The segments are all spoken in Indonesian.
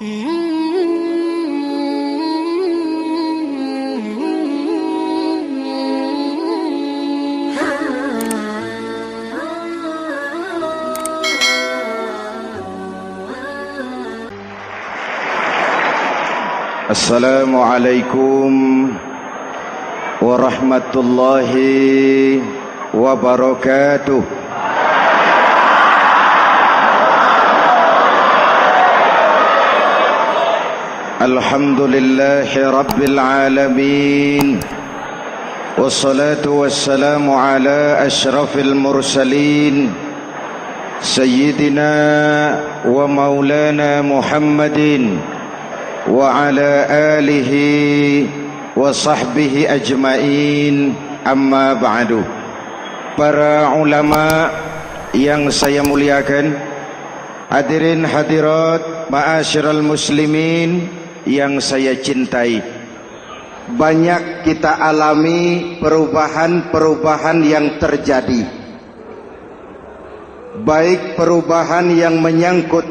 Assalamualaikum warahmatullahi wabarakatuh. Alhamdulillahi rabbil alamin. Wassalatu wassalamu ala asyrafil mursalin Sayyidina wa maulana Muhammadin wa ala alihi wa sahbihi ajmain, amma ba'du. Para ulama yang saya muliakan, hadirin hadirat ma'asyiral muslimin yang saya cintai, banyak kita alami perubahan-perubahan yang terjadi, baik perubahan yang menyangkut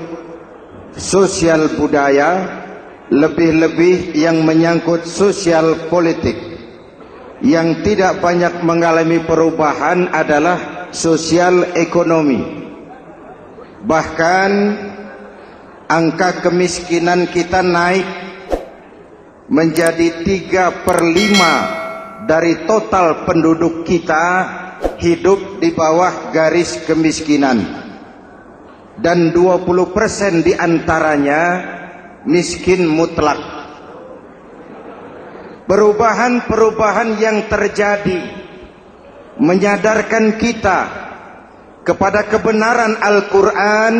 sosial budaya, lebih-lebih yang menyangkut sosial politik. Yang tidak banyak mengalami perubahan adalah sosial ekonomi. Bahkan angka kemiskinan kita naik menjadi 3/5 dari total penduduk kita hidup di bawah garis kemiskinan, dan 20% diantaranya miskin mutlak. Perubahan-perubahan yang terjadi menyadarkan kita kepada kebenaran Al-Quran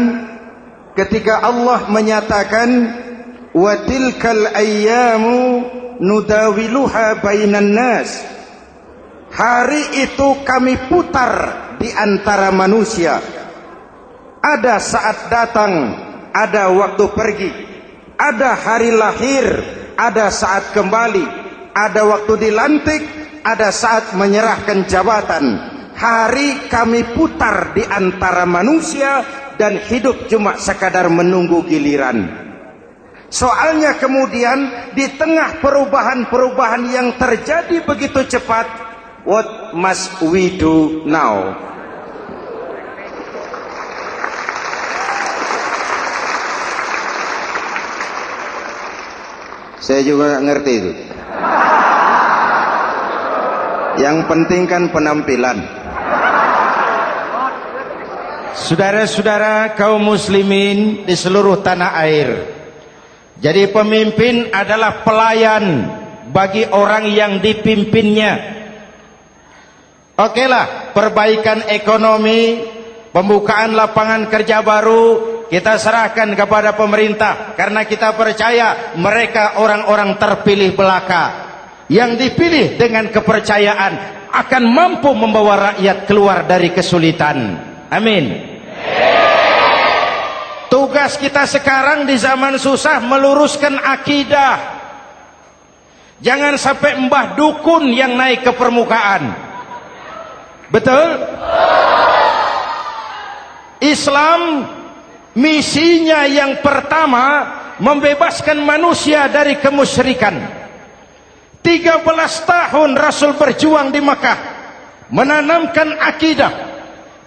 ketika Allah menyatakan wa tilkal ayyamu nudawiluha bainan nas. Hari itu kami putar di antara manusia. Ada saat datang, ada waktu pergi. Ada hari lahir, ada saat kembali, ada waktu dilantik, ada saat menyerahkan jabatan. Hari kami putar di antara manusia dan hidup cuma sekadar menunggu giliran. Soalnya kemudian di tengah perubahan-perubahan yang terjadi begitu cepat, what must we do now? Saya juga nggak ngerti itu. Yang penting kan penampilan. Saudara-saudara kaum muslimin di seluruh tanah air, jadi pemimpin adalah pelayan bagi orang yang dipimpinnya. Okelah, perbaikan ekonomi, pembukaan lapangan kerja baru kita serahkan kepada pemerintah, karena kita percaya mereka orang-orang terpilih belaka yang dipilih dengan kepercayaan akan mampu membawa rakyat keluar dari kesulitan. Amin. Tugas kita sekarang di zaman susah meluruskan akidah. Jangan sampai mbah dukun yang naik ke permukaan. Betul? Islam misinya yang pertama membebaskan manusia dari kemusyrikan. 13 tahun Rasul berjuang di Mekah, menanamkan akidah,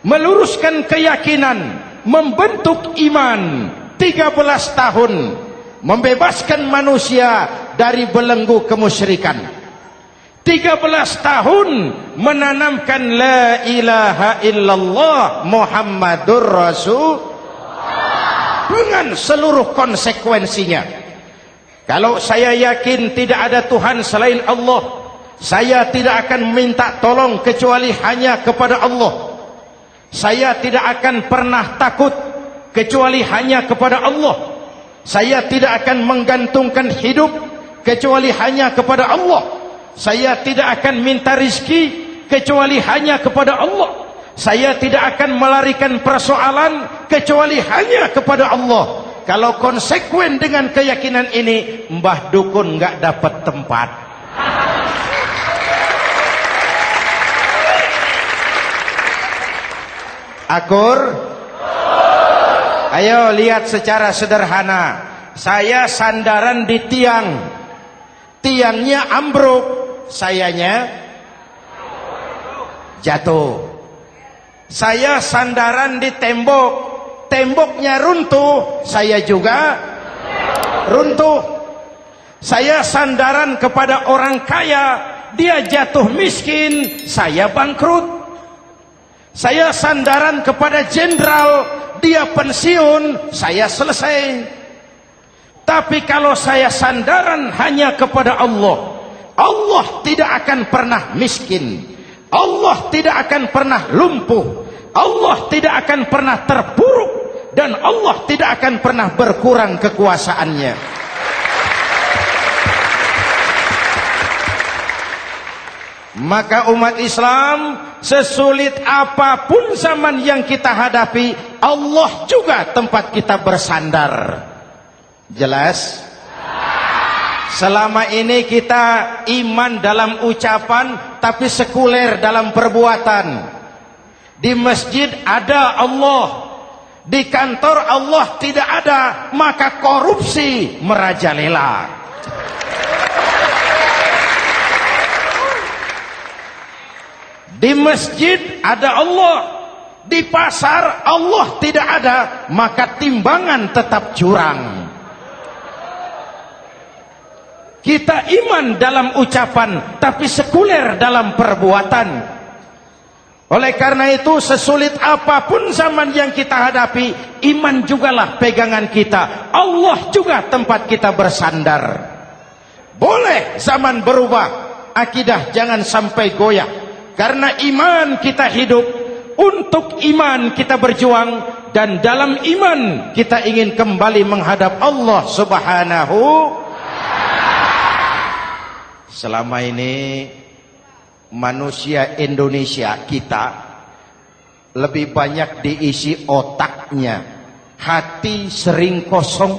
meluruskan keyakinan, membentuk iman. 13 tahun membebaskan manusia dari belenggu kemusyrikan. 13 tahun menanamkan la ilaha illallah Muhammadur Rasul dengan seluruh konsekuensinya. Kalau saya yakin tidak ada Tuhan selain Allah, saya tidak akan minta tolong kecuali hanya kepada Allah. Saya tidak akan pernah takut kecuali hanya kepada Allah. Saya tidak akan menggantungkan hidup kecuali hanya kepada Allah. Saya tidak akan minta rizki kecuali hanya kepada Allah. Saya tidak akan melarikan persoalan kecuali hanya kepada Allah. Kalau konsekuen dengan keyakinan ini, mbah dukun nggak dapat tempat. Akur? Ayo lihat secara sederhana. saya sandaran di tiang, tiangnya ambruk, sayanya jatuh. Saya sandaran di tembok, temboknya runtuh, saya juga runtuh. Saya sandaran kepada orang kaya, dia jatuh miskin, saya bangkrut. Saya sandaran kepada jenderal, dia pensiun, saya selesai. Tapi kalau saya sandaran hanya kepada Allah, Allah tidak akan pernah miskin, Allah tidak akan pernah lumpuh, Allah tidak akan pernah terpuruk, dan Allah tidak akan pernah berkurang kekuasaannya. Maka umat Islam, sesulit apapun zaman yang kita hadapi, Allah juga tempat kita bersandar. Jelas? Selama ini kita iman dalam ucapan, tapi sekuler dalam perbuatan. Di masjid ada Allah, di kantor Allah tidak ada, maka korupsi merajalela. Di masjid ada Allah, di pasar Allah tidak ada, maka timbangan tetap curang. Kita iman dalam ucapan, tapi sekuler dalam perbuatan. Oleh karena itu, sesulit apapun zaman yang kita hadapi, iman jugalah pegangan kita, Allah juga tempat kita bersandar. Boleh zaman berubah, akidah jangan sampai goyah. Karena iman kita hidup, untuk iman kita berjuang, dan dalam iman kita ingin kembali menghadap Allah Subhanahu. Selama ini manusia Indonesia kita lebih banyak diisi otaknya, hati sering kosong,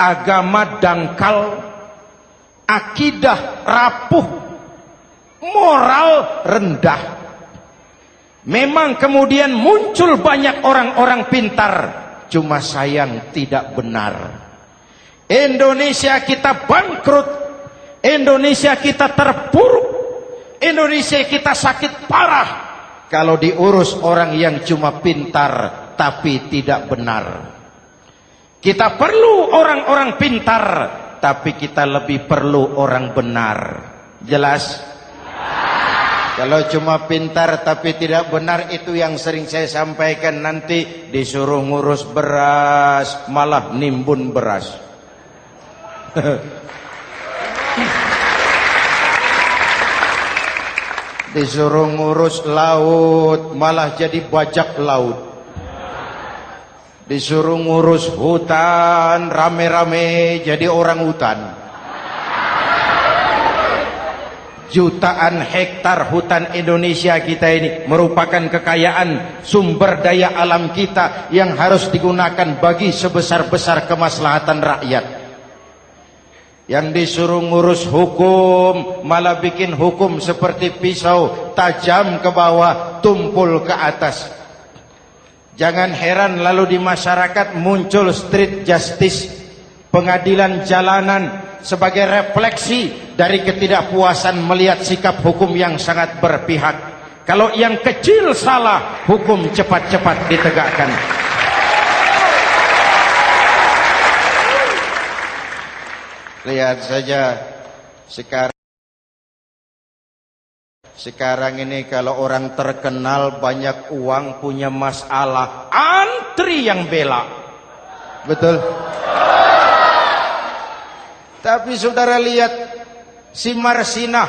agama dangkal, akidah rapuh, moral rendah. Memang kemudian muncul banyak orang-orang pintar, cuma sayang tidak benar. Indonesia kita bangkrut, Indonesia kita terpuruk, Indonesia kita sakit parah kalau diurus orang yang cuma pintar tapi tidak benar. Kita perlu orang-orang pintar, tapi kita lebih perlu orang benar. Jelas? Kalau cuma pintar tapi tidak benar, itu yang sering saya sampaikan, nanti disuruh ngurus beras malah nimbun beras. Disuruh ngurus laut malah jadi bajak laut. Disuruh ngurus hutan rame-rame jadi orang hutan. Jutaan hektar hutan Indonesia kita ini merupakan kekayaan sumber daya alam kita yang harus digunakan bagi sebesar-besar kemaslahatan rakyat. Yang disuruh ngurus hukum malah bikin hukum seperti pisau, tajam ke bawah, tumpul ke atas. Jangan heran lalu di masyarakat muncul street justice, pengadilan jalanan, sebagai refleksi dari ketidakpuasan melihat sikap hukum yang sangat berpihak. Kalau yang kecil salah, hukum cepat-cepat ditegakkan. Lihat saja sekarang ini, kalau orang terkenal banyak uang punya masalah, antri yang bela. Betul? Tapi saudara lihat si Marsinah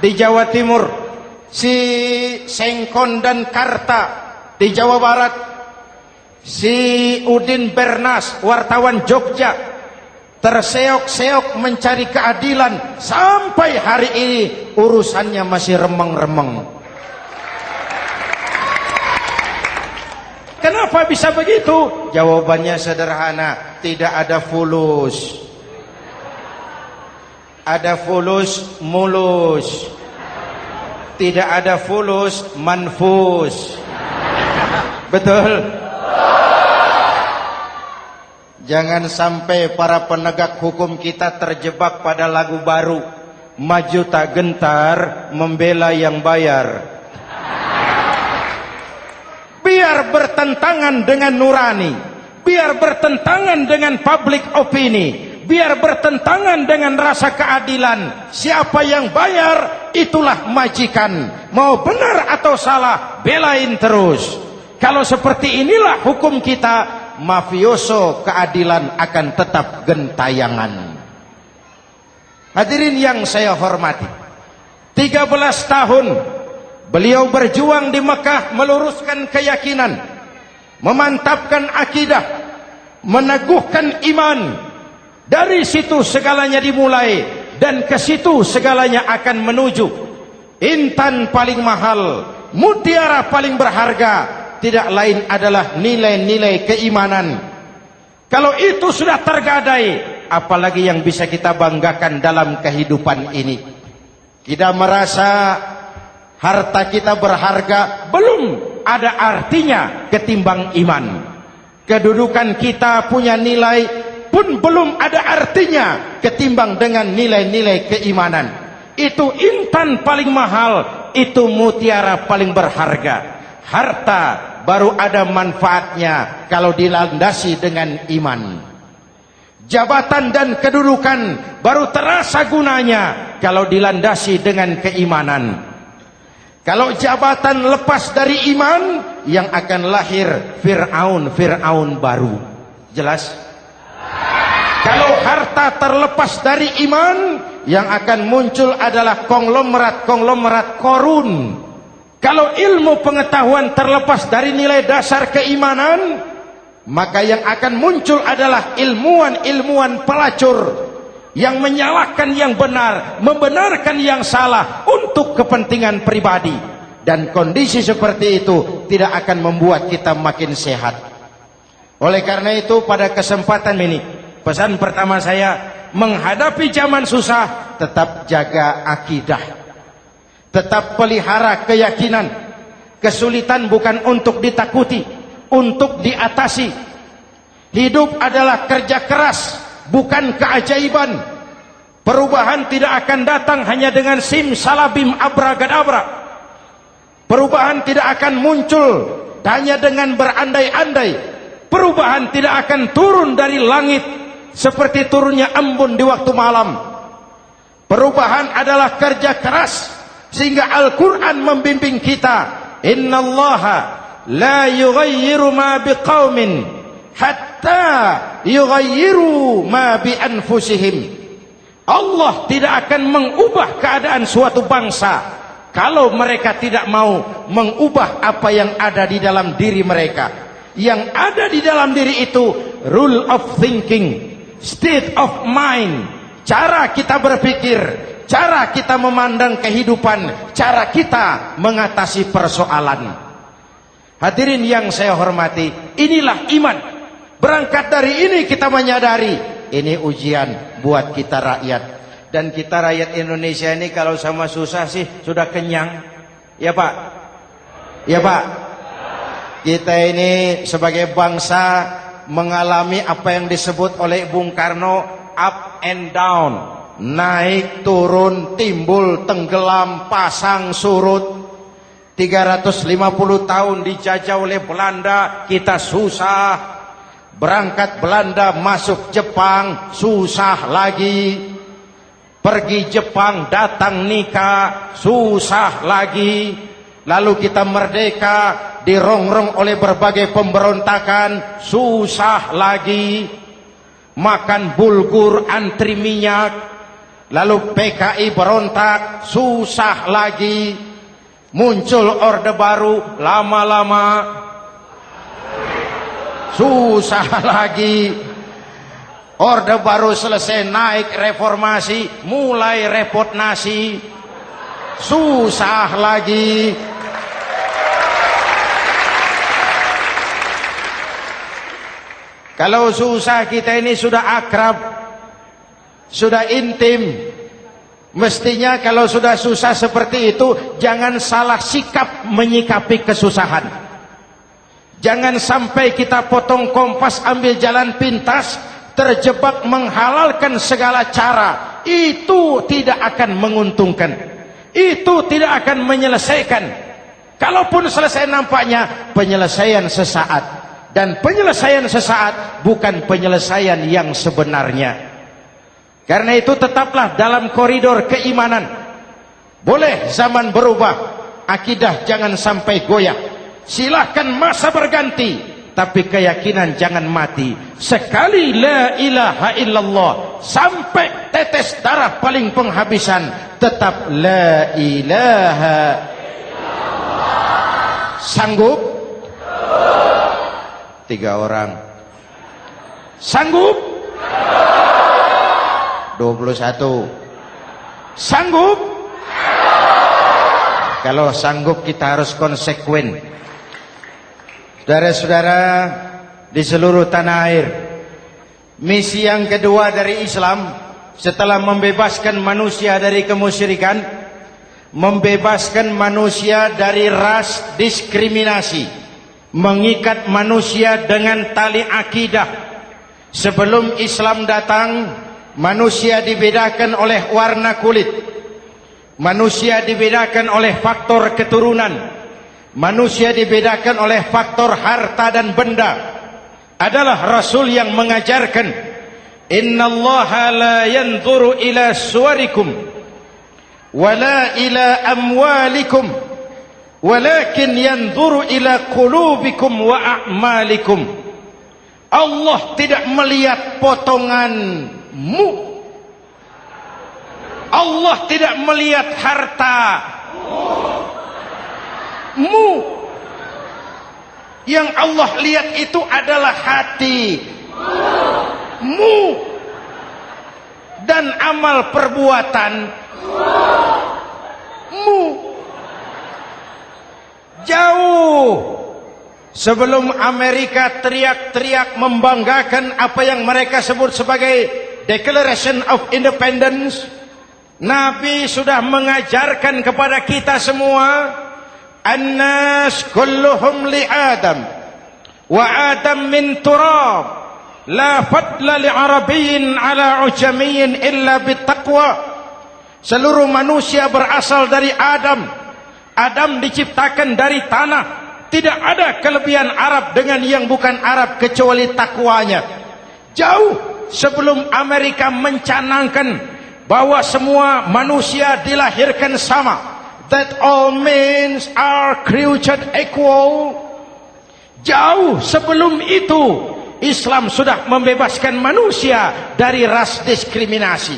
di Jawa Timur, si Sengkon dan Karta di Jawa Barat, si Udin Bernas wartawan Jogja terseok-seok mencari keadilan, sampai hari ini urusannya masih remeng-remeng. Kenapa bisa begitu? Jawabannya sederhana, tidak ada fulus. Ada fulus mulus, tidak ada fulus manfus. Betul? Jangan sampai para penegak hukum kita terjebak pada lagu baru, maju tak gentar membela yang bayar. Biar bertentangan dengan nurani, biar bertentangan dengan public opini, biar bertentangan dengan rasa keadilan. Siapa yang bayar, itulah majikan. Mau benar atau salah, belain terus. Kalau seperti inilah hukum kita, mafioso keadilan akan tetap gentayangan. Hadirin yang saya hormati, 13 tahun beliau berjuang di Mekah, meluruskan keyakinan, memantapkan akidah, meneguhkan iman. Dari situ segalanya dimulai, dan ke situ segalanya akan menuju. Intan paling mahal, mutiara paling berharga, tidak lain adalah nilai-nilai keimanan. Kalau itu sudah tergadai, apalagi yang bisa kita banggakan dalam kehidupan ini? Kita merasa harta kita berharga, belum ada artinya ketimbang iman. Kedudukan kita punya nilai pun belum ada artinya ketimbang dengan nilai-nilai keimanan. Itu intan paling mahal, itu mutiara paling berharga. Harta baru ada manfaatnya kalau dilandasi dengan iman. Jabatan dan kedudukan baru terasa gunanya kalau dilandasi dengan keimanan. Kalau jabatan lepas dari iman, yang akan lahir Fir'aun baru. Jelas? Kalau harta terlepas dari iman, yang akan muncul adalah konglomerat Korun. Kalau ilmu pengetahuan terlepas dari nilai dasar keimanan, maka yang akan muncul adalah ilmuwan pelacur yang menyalahkan yang benar, membenarkan yang salah untuk kepentingan pribadi. Dan kondisi seperti itu tidak akan membuat kita makin sehat. Oleh karena itu, pada kesempatan ini, pesan pertama saya, menghadapi zaman susah, tetap jaga akidah. Tetap pelihara keyakinan. Kesulitan bukan untuk ditakuti, untuk diatasi. Hidup adalah kerja keras, bukan keajaiban. Perubahan tidak akan datang hanya dengan simsalabim abragadabra. Perubahan tidak akan muncul hanya dengan berandai-andai. Perubahan tidak akan turun dari langit seperti turunnya embun di waktu malam. Perubahan adalah kerja keras. Sehingga Al-Quran membimbing kita, innallaha la yughayyiru ma biqaumin hatta yughayyiru ma bi anfusihim. Allah tidak akan mengubah keadaan suatu bangsa kalau mereka tidak mau mengubah apa yang ada di dalam diri mereka. Yang ada di dalam diri itu rule of thinking, state of mind, cara kita berpikir, cara kita memandang kehidupan, cara kita mengatasi persoalan. Hadirin yang saya hormati, inilah iman. Berangkat dari ini kita menyadari, ini ujian buat kita rakyat. Dan kita rakyat Indonesia ini kalau sama susah sih sudah kenyang. Ya Pak? Ya Pak? Kita ini sebagai bangsa mengalami apa yang disebut oleh Bung Karno up and down. Naik, turun, timbul, tenggelam, pasang, surut. 350 tahun dijajah oleh Belanda, kita susah. Berangkat Belanda, masuk Jepang, susah lagi. Pergi Jepang, datang nikah, susah lagi. Lalu kita merdeka, dirongrong oleh berbagai pemberontakan, susah lagi. Makan bulgur, antri minyak. Lalu PKI berontak, susah lagi. Muncul orde baru, lama-lama susah lagi. Orde baru selesai, naik reformasi, mulai repot nasi, susah lagi. Kalau susah kita ini sudah akrab, sudah intim. Mestinya kalau sudah susah seperti itu, jangan salah sikap menyikapi kesusahan. Jangan sampai kita potong kompas, ambil jalan pintas, terjebak menghalalkan segala cara. Itu tidak akan menguntungkan, itu tidak akan menyelesaikan. Kalaupun selesai, nampaknya penyelesaian sesaat, dan penyelesaian sesaat bukan penyelesaian yang sebenarnya. Karena itu tetaplah dalam koridor keimanan. Boleh zaman berubah, akidah jangan sampai goyah. Silahkan masa berganti, tapi keyakinan jangan mati. Sekali la ilaha illallah, sampai tetes darah paling penghabisan, tetap la ilaha illallah. Sanggup? 3 orang. Sanggup? 21. Sanggup? Kalau sanggup kita harus konsekuen. Saudara-saudara di seluruh tanah air, misi yang kedua dari Islam setelah membebaskan manusia dari kemusyrikan, membebaskan manusia dari ras diskriminasi, mengikat manusia dengan tali akidah. Sebelum Islam datang, manusia dibedakan oleh warna kulit, manusia dibedakan oleh faktor keturunan, manusia dibedakan oleh faktor harta dan benda. Adalah Rasul yang mengajarkan, innallaha la yanzuru ila suwarikum wala ila amwalikum walakin yanzuru ila qulubikum wa a'malikum. Allah tidak melihat potonganmu, Allah tidak melihat hartamu. Yang Allah lihat itu adalah hatimu dan amal perbuatanmu. Jauh sebelum Amerika teriak-teriak membanggakan apa yang mereka sebut sebagai Declaration of Independence, Nabi sudah mengajarkan kepada kita semua, An-nas kulluhum li Adam wa Adam min turab, la fadla li Arabiyyin ala ujamiyyin illa bittaqwa. Seluruh manusia berasal dari Adam. Adam diciptakan dari tanah. Tidak ada kelebihan Arab dengan yang bukan Arab kecuali takwanya. Jauh sebelum Amerika mencanangkan bahwa semua manusia dilahirkan sama, that all men are created equal. Jauh sebelum itu Islam sudah membebaskan manusia dari ras diskriminasi.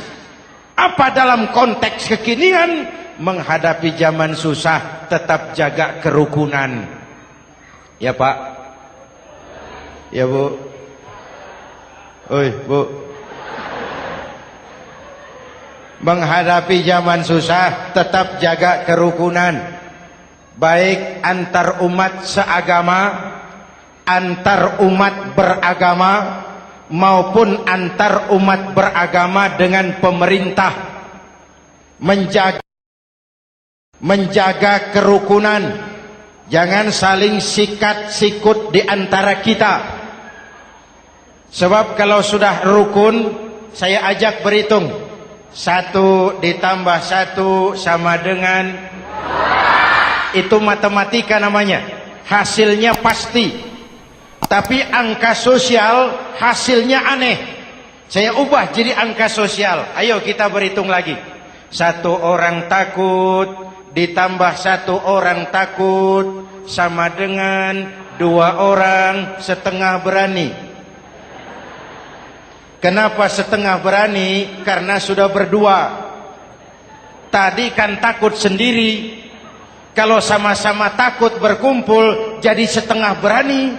Apa dalam konteks kekinian menghadapi zaman susah tetap jaga kerukunan? Ya Pak, ya Bu, oi Bu. Menghadapi zaman susah tetap jaga kerukunan, baik antar umat seagama, antar umat beragama, maupun antar umat beragama dengan pemerintah. Menjaga kerukunan. Jangan saling sikat sikut di antara kita. Sebab kalau sudah rukun, saya ajak berhitung. 1 ditambah 1 sama dengan, itu matematika namanya. Hasilnya pasti. Tapi angka sosial hasilnya aneh. Saya ubah jadi angka sosial. Ayo kita berhitung lagi. 1 orang takut ditambah 1 orang takut sama dengan 2 orang setengah berani. Kenapa setengah berani? Karena sudah berdua. Tadi kan takut sendiri. Kalau sama-sama takut berkumpul jadi setengah berani.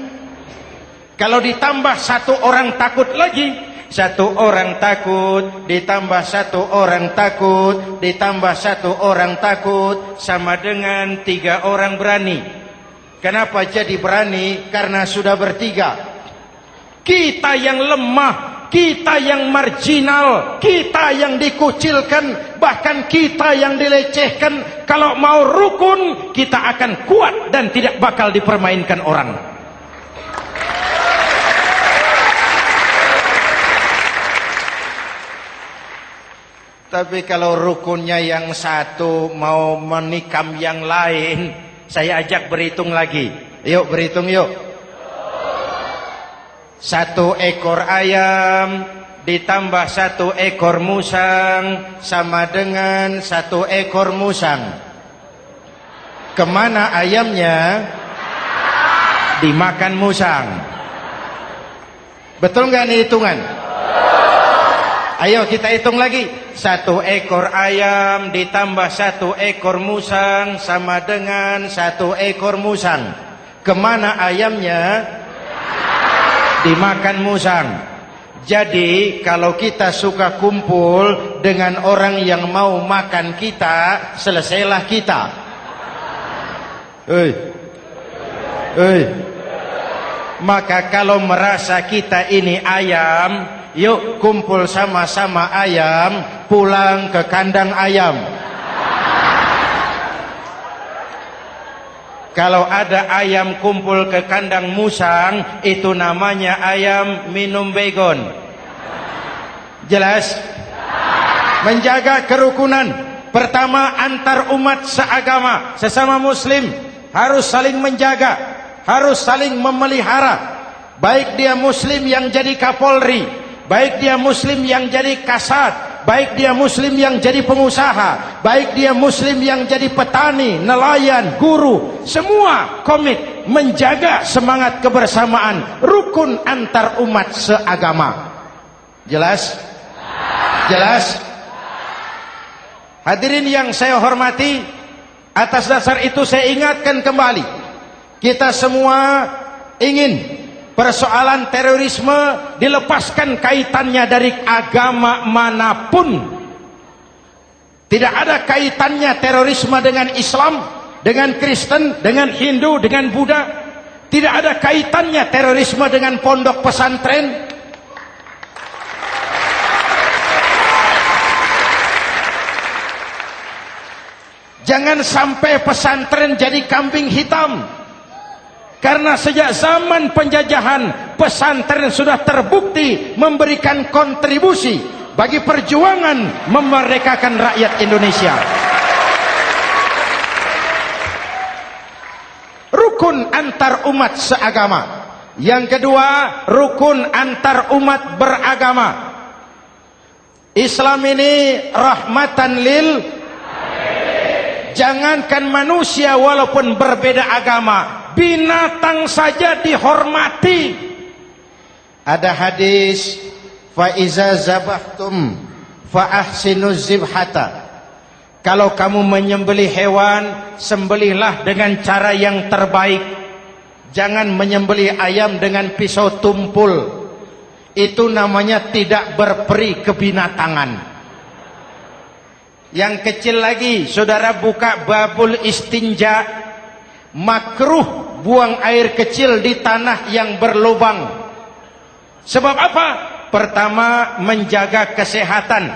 Kalau ditambah 1 orang takut lagi, 1 orang takut ditambah 1 orang takut ditambah 1 orang takut sama dengan 3 orang berani. Kenapa jadi berani? Karena sudah bertiga. Kita yang lemah, kita yang marginal, kita yang dikucilkan, bahkan kita yang dilecehkan, kalau mau rukun kita akan kuat dan tidak bakal dipermainkan orang. Tapi kalau rukunnya yang satu mau menikam yang lain, saya ajak berhitung lagi. Yuk berhitung yuk. 1 ekor ayam ditambah 1 ekor musang sama dengan 1 ekor musang. Kemana ayamnya? Dimakan musang. Betul nggak nih hitungan? Ayo kita hitung lagi. 1 ekor ayam ditambah 1 ekor musang sama dengan 1 ekor musang. Kemana ayamnya? Dimakan musang. Jadi kalau kita suka kumpul dengan orang yang mau makan kita, selesailah kita. Maka kalau merasa kita ini ayam, yuk kumpul sama-sama ayam, pulang ke kandang ayam. Kalau ada ayam kumpul ke kandang musang, itu namanya ayam minum baygon. Jelas? Menjaga kerukunan. Pertama, antar umat seagama, sesama muslim harus saling menjaga, harus saling memelihara. Baik dia muslim yang jadi kapolri, baik dia muslim yang jadi kasat, baik dia muslim yang jadi pengusaha, baik dia muslim yang jadi petani, nelayan, guru, semua komit menjaga semangat kebersamaan, rukun antar umat seagama. Jelas? Jelas? Hadirin yang saya hormati, atas dasar itu saya ingatkan kembali, kita semua ingin persoalan terorisme dilepaskan kaitannya dari agama manapun. Tidak ada kaitannya terorisme dengan Islam, dengan Kristen, dengan Hindu, dengan Buddha. Tidak ada kaitannya terorisme dengan pondok pesantren. Jangan sampai pesantren jadi kambing hitam. Karena sejak zaman penjajahan, pesantren sudah terbukti memberikan kontribusi bagi perjuangan memerdekakan rakyat Indonesia. Rukun antar umat seagama. Yang kedua, rukun antar umat beragama. Islam ini rahmatan lil. Jangankan manusia walaupun berbeda agama, binatang saja dihormati. Ada hadis, fa iza zabahtum fa ahsinuz zibhata. Kalau kamu menyembelih hewan, sembelihlah dengan cara yang terbaik. Jangan menyembelih ayam dengan pisau tumpul. Itu namanya tidak berperi kebinatangan. Yang kecil lagi, saudara buka babul istinja, makruh buang air kecil di tanah yang berlubang. Sebab apa? Pertama, menjaga kesehatan.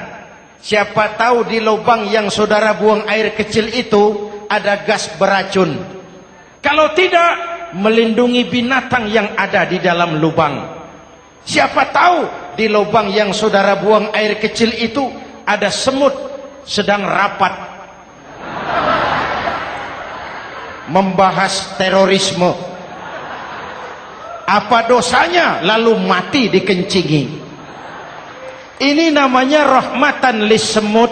Siapa tahu di lubang yang saudara buang air kecil itu ada gas beracun. Kalau tidak, melindungi binatang yang ada di dalam lubang. Siapa tahu di lubang yang saudara buang air kecil itu ada semut sedang rapat membahas terorisme. Apa dosanya lalu mati dikencingi? Ini namanya rahmatan lis semut.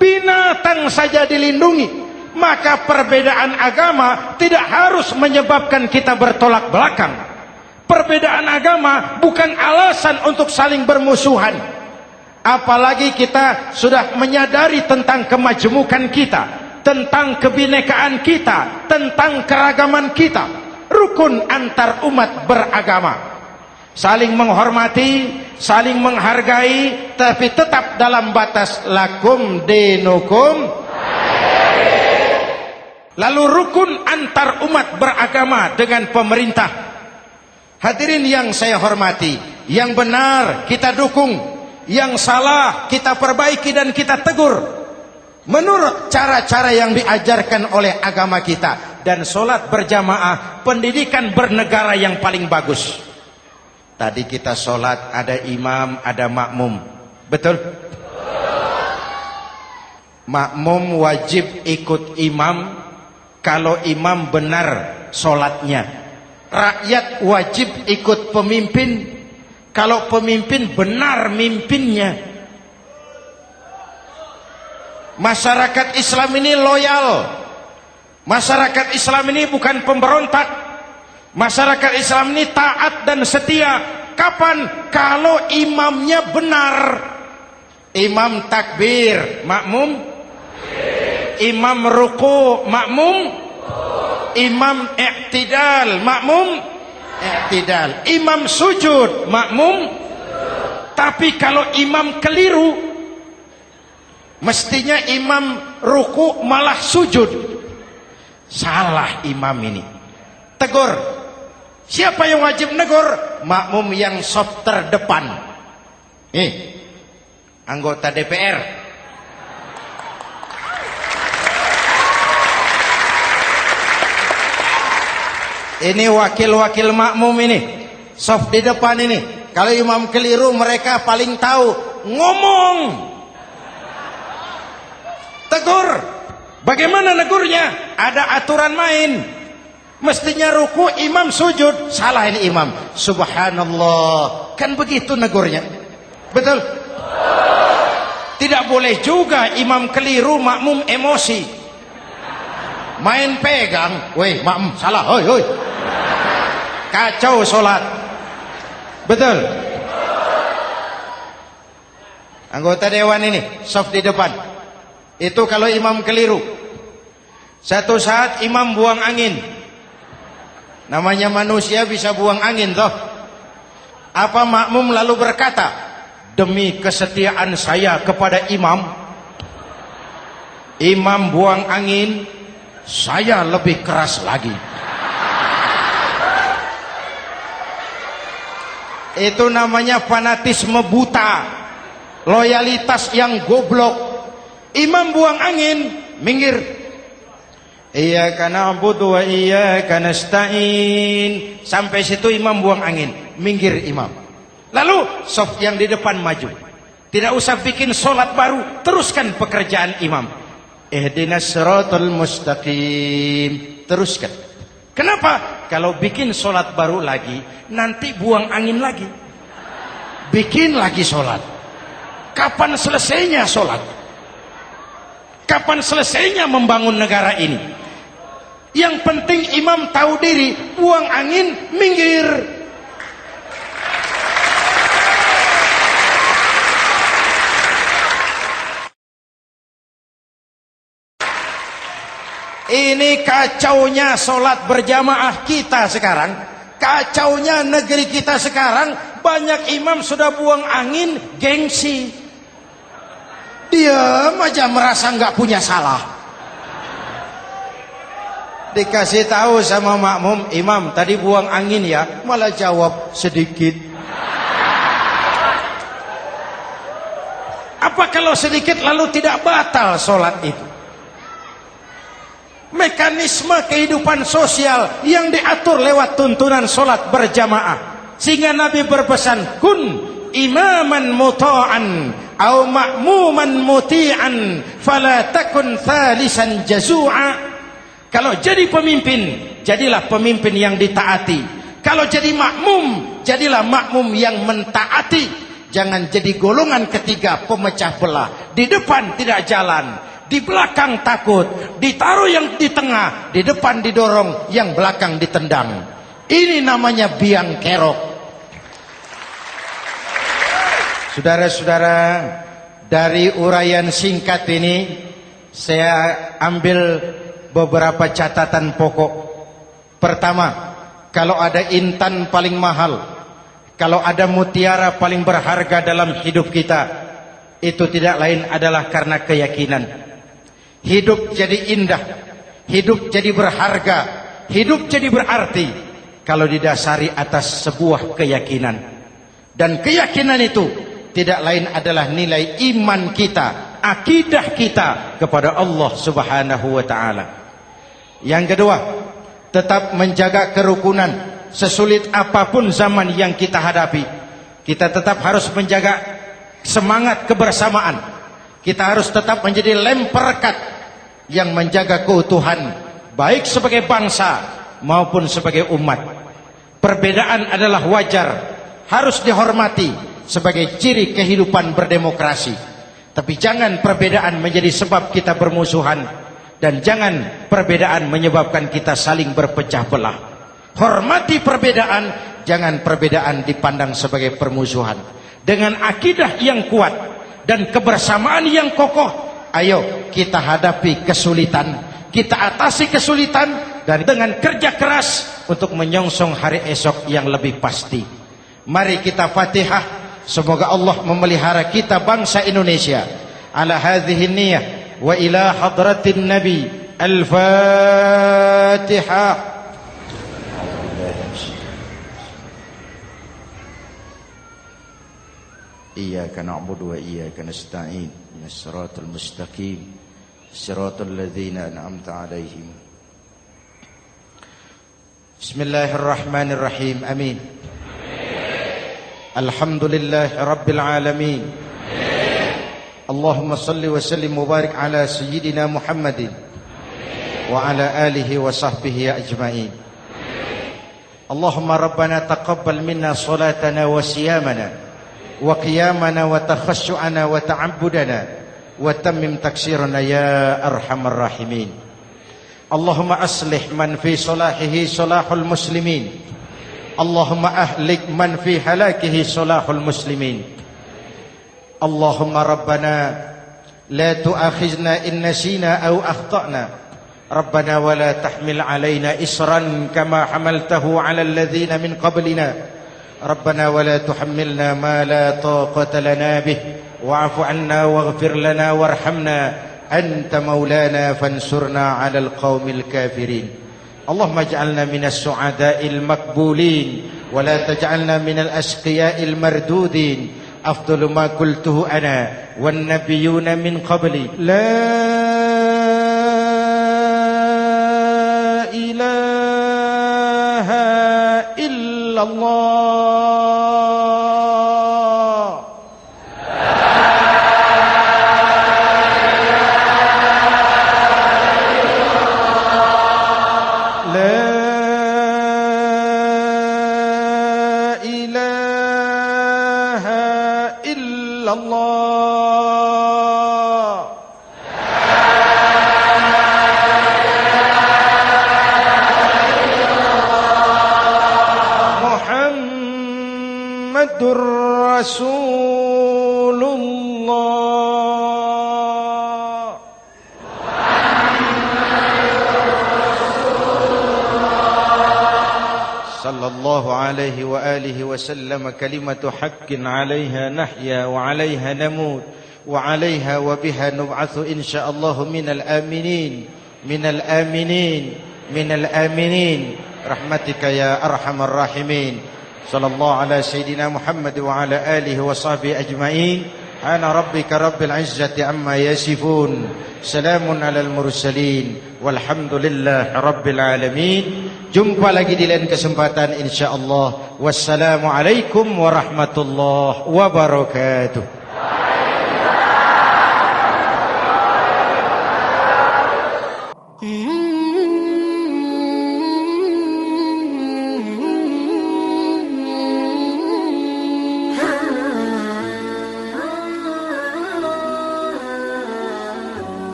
Binatang saja dilindungi. Maka perbedaan agama tidak harus menyebabkan kita bertolak belakang. Perbedaan agama bukan alasan untuk saling bermusuhan. Apalagi kita sudah menyadari tentang kemajemukan kita, tentang kebinekaan kita, tentang keragaman kita. Rukun antar umat beragama. Saling menghormati, saling menghargai, tapi tetap dalam batas lakum dinukum. Lalu rukun antar umat beragama dengan pemerintah. Hadirin yang saya hormati, yang benar kita dukung, yang salah kita perbaiki dan kita tegur menurut cara-cara yang diajarkan oleh agama kita. Dan sholat berjamaah, pendidikan bernegara yang paling bagus. Tadi kita sholat ada imam, ada makmum, betul? makmum wajib ikut imam kalau imam benar sholatnya. Rakyat wajib ikut pemimpin kalau pemimpin benar mimpinnya. Masyarakat Islam ini loyal. Masyarakat Islam ini bukan pemberontak. Masyarakat Islam ini taat dan setia. Kapan? Kalau imamnya benar. Imam takbir, makmum. Imam ruku, makmum. Imam i'tidal, makmum. I'tidal. Imam sujud, makmum. Tapi kalau imam keliru, mestinya imam ruku malah sujud. Salah imam ini. Tegur. Siapa yang wajib negur? Makmum yang saf terdepan. Anggota DPR. Ini wakil-wakil makmum ini. Saf di depan ini. Kalau imam keliru mereka paling tahu. Ngomong. Tegur. Bagaimana negurnya? Ada aturan main. Mestinya ruku, imam sujud. Salah ini imam. Subhanallah. Kan begitu negurnya. Betul? Tidak boleh juga imam keliru, makmum emosi. Main pegang. Woi, makmum salah. Hoi, hoi. Kacau sholat. Betul? Anggota dewan ini, saf di depan. Itu kalau imam keliru. Satu saat imam buang angin. Namanya manusia bisa buang angin toh. Apa makmum lalu berkata, demi kesetiaan saya kepada imam, imam buang angin, saya lebih keras lagi. Itu namanya fanatisme buta, loyalitas yang goblok. Imam buang angin, minggir. Iyyaka na'budu wa iyyaka nasta'in. Sampai situ imam buang angin, minggir imam. Lalu saf yang di depan maju. Tidak usah bikin solat baru, teruskan pekerjaan imam. Ihdinas siratal mustaqim. Teruskan. Kenapa? Kalau bikin solat baru lagi, nanti buang angin lagi. Bikin lagi solat. Kapan selesainya solat? Kapan selesainya membangun negara ini? Yang penting imam tahu diri, buang angin, minggir. Ini kacaunya solat berjamaah kita sekarang. Kacaunya negeri kita sekarang. Banyak imam sudah buang angin, gengsi. Diam aja merasa nggak punya salah. Dikasih tahu sama makmum, imam tadi buang angin ya, malah jawab sedikit. Apa kalau sedikit lalu tidak batal sholat itu? Mekanisme kehidupan sosial yang diatur lewat tuntunan sholat berjamaah. Sehingga Nabi berpesan, kun imaman muta'an au ma'muman muti'an fala takun thalisan jazu'a. Kalau jadi pemimpin, jadilah pemimpin yang ditaati. Kalau jadi makmum, jadilah makmum yang mentaati. Jangan jadi golongan ketiga pemecah belah. Di depan tidak jalan, di belakang takut, ditaruh yang di tengah, di depan didorong, yang belakang ditendang. Ini namanya biang kerok. Saudara-saudara, dari uraian singkat ini saya ambil beberapa catatan pokok. Pertama, kalau ada intan paling mahal, kalau ada mutiara paling berharga dalam hidup kita, itu tidak lain adalah karena keyakinan. Hidup jadi indah, hidup jadi berharga, hidup jadi berarti kalau didasari atas sebuah keyakinan. Dan keyakinan itu tidak lain adalah nilai iman kita, akidah kita kepada Allah Subhanahu wa ta'ala. Yang kedua, tetap menjaga kerukunan. Sesulit apapun zaman yang kita hadapi, kita tetap harus menjaga semangat kebersamaan. Kita harus tetap menjadi lem perekat yang menjaga keutuhan, baik sebagai bangsa maupun sebagai umat. Perbedaan adalah wajar, harus dihormati sebagai ciri kehidupan berdemokrasi. Tapi jangan perbedaan menjadi sebab kita bermusuhan, dan jangan perbedaan menyebabkan kita saling berpecah belah. Hormati perbedaan, jangan perbedaan dipandang sebagai permusuhan. Dengan akidah yang kuat dan kebersamaan yang kokoh, ayo kita hadapi kesulitan, kita atasi kesulitan, dan dengan kerja keras untuk menyongsong hari esok yang lebih pasti. Mari kita Fatihah, semoga Allah memelihara kita bangsa Indonesia. Ala hadhihi niyah wa ila hadratin Nabi. Al-Fatihah. Iyyaka na'budu wa iyyaka nasta'in. Ihdinas siratal mustaqim. Siratal ladzina an'amta 'alaihim. Bismillahirrahmanirrahim. Amin. Alhamdulillahi rabbil alamin. Allahumma salli wa sallim mubarak ala sayyidina Muhammadin wa ala alihi wa sahbihi ajma'in. Allahumma rabbana taqabbal minna salatana wa siyamana wa qiyamana wa takhashu'ana wa ta'abbudana wa tammim taksirana ya arhamar rahimin. Allahumma aslih man fi salahihi salahul muslimin. Allahumma ahlik man fi halakihi salahul muslimin. Allahumma rabbana la tu'akhizna in nasina aw akhtana. Rabbana wa la tahmil alaina isran kama hamaltahu ala alladhina min qablina. ربنا ولا تحملنا ما لا طاقة لنا به واعف عنا واغفر لنا وارحمنا أنت مولانا فانصرنا على القوم الكافرين. اللهم اجعلنا من السعداء المقبولين ولا تجعلنا من الأشقياء المردودين. أفضل ما قلته أنا والنبيون من قبلي لا إله إلا الله. Rasulullah sallallahu alaihi wa alihi wasallam. Kalimatu haqqin 'alaiha nahya wa 'alaiha namut wa 'alaiha wa biha nub'atsu insyaallah minal aminin minal aminin minal aminin rahmatika ya arhamar rahimin. Sallallahu ala sayyidina Muhammad wa ala alihi wa sahbihi ajma'in. Ana rabbika rabbil izzati amma yasifun. Salamun alal mursalin. Walhamdulillahi rabbil alamin. Jumpa lagi di lain kesempatan insyaallah. Wassalamualaikum warahmatullahi wabarakatuh.